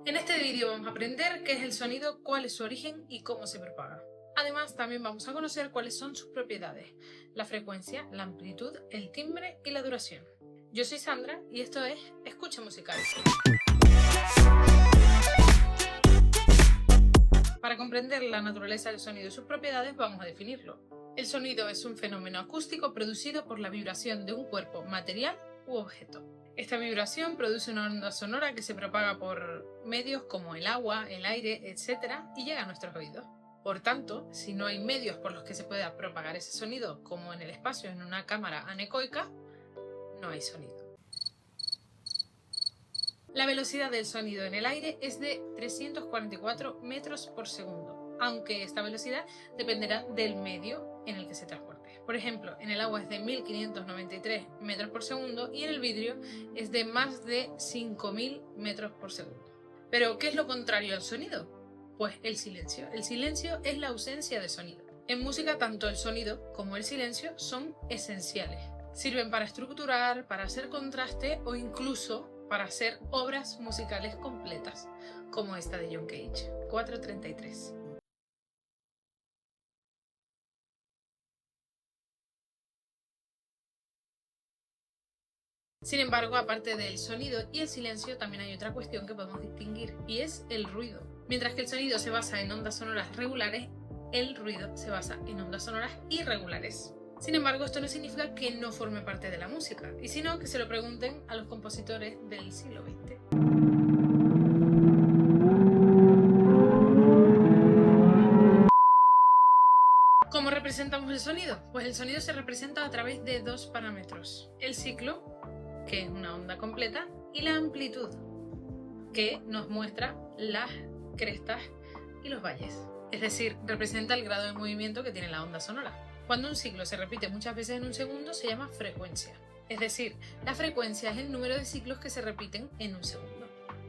En este vídeo vamos a aprender qué es el sonido, cuál es su origen y cómo se propaga. Además, también vamos a conocer cuáles son sus propiedades, la frecuencia, la amplitud, el timbre y la duración. Yo soy Sandra y esto es Escucha Musical. Para comprender la naturaleza del sonido y sus propiedades, vamos a definirlo. El sonido es un fenómeno acústico producido por la vibración de un cuerpo material u objeto. Esta vibración produce una onda sonora que se propaga por medios como el agua, el aire, etc. y llega a nuestros oídos. Por tanto, si no hay medios por los que se pueda propagar ese sonido, como en el espacio en una cámara anecoica, no hay sonido. La velocidad del sonido en el aire es de 344 metros por segundo, aunque esta velocidad dependerá del medio en el que se transporte. Por ejemplo, en el agua es de 1593 metros por segundo y en el vidrio es de más de 5000 metros por segundo. Pero, ¿qué es lo contrario al sonido? Pues el silencio. El silencio es la ausencia de sonido. En música, tanto el sonido como el silencio son esenciales. Sirven para estructurar, para hacer contraste o incluso para hacer obras musicales completas, como esta de John Cage, 433. Sin embargo, aparte del sonido y el silencio, también hay otra cuestión que podemos distinguir, y es el ruido. Mientras que el sonido se basa en ondas sonoras regulares, el ruido se basa en ondas sonoras irregulares. Sin embargo, esto no significa que no forme parte de la música, y sino que se lo pregunten a los compositores del siglo XX. ¿Cómo representamos el sonido? Pues el sonido se representa a través de dos parámetros: el ciclo, que es una onda completa, y la amplitud, que nos muestra las crestas y los valles. Es decir, representa el grado de movimiento que tiene la onda sonora. Cuando un ciclo se repite muchas veces en un segundo, se llama frecuencia. Es decir, la frecuencia es el número de ciclos que se repiten en un segundo.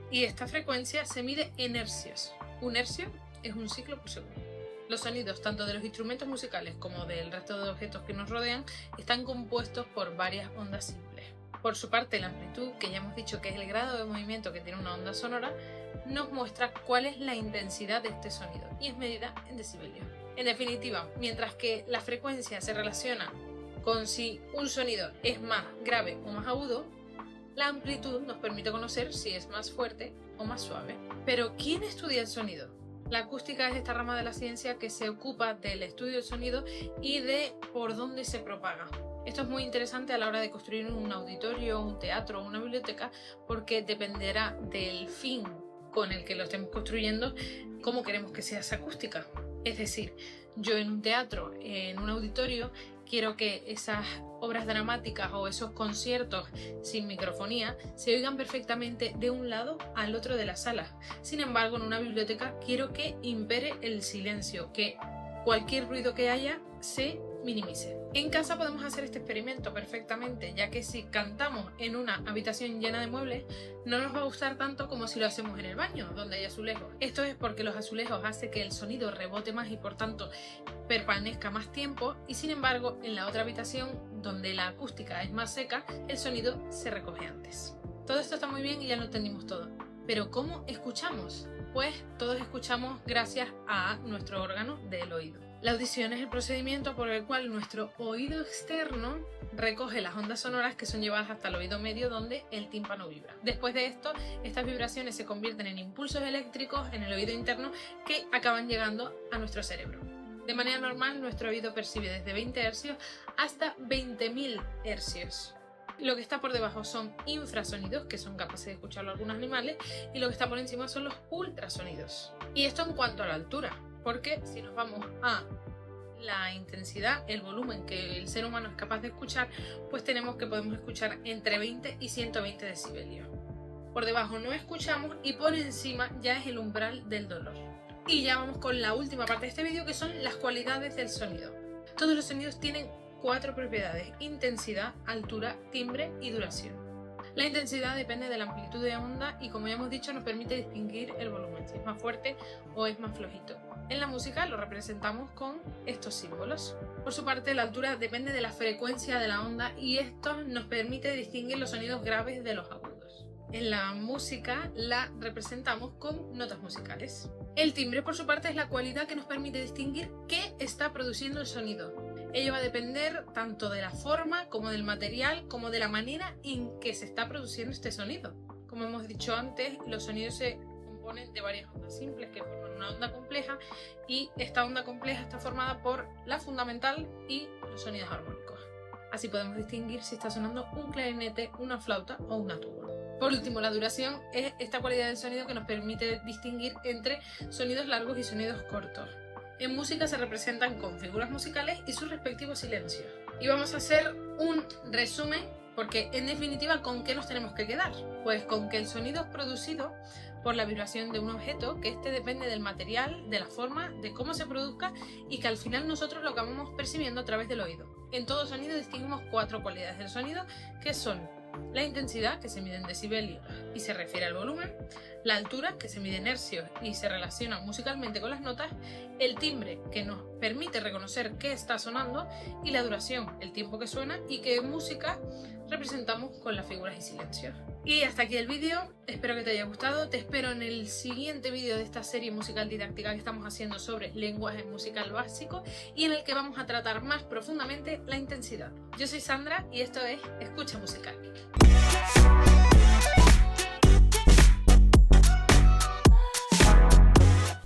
Y esta frecuencia se mide en hercios. Un hercio es un ciclo por segundo. Los sonidos, tanto de los instrumentos musicales como del resto de objetos que nos rodean, están compuestos por varias ondas simples. Por su parte, la amplitud, que ya hemos dicho que es el grado de movimiento que tiene una onda sonora, nos muestra cuál es la intensidad de este sonido y es medida en decibelios. En definitiva, mientras que la frecuencia se relaciona con si un sonido es más grave o más agudo, la amplitud nos permite conocer si es más fuerte o más suave. Pero, ¿quién estudia el sonido? La acústica es esta rama de la ciencia que se ocupa del estudio del sonido y de por dónde se propaga. Esto es muy interesante a la hora de construir un auditorio, un teatro o una biblioteca, porque dependerá del fin con el que lo estemos construyendo cómo queremos que sea esa acústica. Es decir, yo en un teatro, en un auditorio, quiero que esas obras dramáticas o esos conciertos sin microfonía se oigan perfectamente de un lado al otro de la sala. Sin embargo, en una biblioteca quiero que impere el silencio, que cualquier ruido que haya se minimice. En casa podemos hacer este experimento perfectamente, ya que si cantamos en una habitación llena de muebles, no nos va a gustar tanto como si lo hacemos en el baño, donde hay azulejos. Esto es porque los azulejos hacen que el sonido rebote más y por tanto permanezca más tiempo, y sin embargo en la otra habitación, donde la acústica es más seca, el sonido se recoge antes. Todo esto está muy bien y ya lo entendimos todo. Pero ¿cómo escuchamos? Pues todos escuchamos gracias a nuestro órgano del oído. La audición es el procedimiento por el cual nuestro oído externo recoge las ondas sonoras que son llevadas hasta el oído medio, donde el tímpano vibra. Después de esto, estas vibraciones se convierten en impulsos eléctricos en el oído interno que acaban llegando a nuestro cerebro. De manera normal, nuestro oído percibe desde 20 hercios hasta 20.000 hercios. Lo que está por debajo son infrasonidos, que son capaces de escucharlo algunos animales, y lo que está por encima son los ultrasonidos. Y esto en cuanto a la altura, porque si nos vamos a la intensidad, el volumen que el ser humano es capaz de escuchar, pues podemos escuchar entre 20 y 120 decibelios. Por debajo no escuchamos y por encima ya es el umbral del dolor. Y ya vamos con la última parte de este vídeo, que son las cualidades del sonido. Todos los sonidos tienen 4 propiedades: intensidad, altura, timbre y duración. La intensidad depende de la amplitud de onda y, como ya hemos dicho, nos permite distinguir el volumen, si es más fuerte o es más flojito. En la música lo representamos con estos símbolos. Por su parte, la altura depende de la frecuencia de la onda y esto nos permite distinguir los sonidos graves de los agudos. en la música la representamos con notas musicales. El timbre, por su parte, es la cualidad que nos permite distinguir qué está produciendo el sonido. Ello va a depender tanto de la forma, como del material, como de la manera en que se está produciendo este sonido. Como hemos dicho antes, los sonidos se componen de varias ondas simples que forman una onda compleja, y esta onda compleja está formada por la fundamental y los sonidos armónicos. Así podemos distinguir si está sonando un clarinete, una flauta o una tuba. Por último, la duración es esta cualidad del sonido que nos permite distinguir entre sonidos largos y sonidos cortos. En música se representan con figuras musicales y sus respectivos silencios. Y vamos a hacer un resumen, porque en definitiva, ¿con qué nos tenemos que quedar? Pues con que el sonido es producido por la vibración de un objeto, que este depende del material, de la forma, de cómo se produzca, y que al final nosotros lo acabamos percibiendo a través del oído. En todo sonido distinguimos 4 cualidades del sonido, que son la intensidad, que se mide en decibelios y se refiere al volumen; la altura, que se mide en hercios y se relaciona musicalmente con las notas; el timbre, que nos permite reconocer qué está sonando; y la duración, el tiempo que suena, y que en música representamos con las figuras y silencios. Y hasta aquí el vídeo, espero que te haya gustado. Te espero en el siguiente vídeo de esta serie musical didáctica que estamos haciendo sobre lenguaje musical básico, y en el que vamos a tratar más profundamente la intensidad. Yo soy Sandra y esto es Escucha Musical.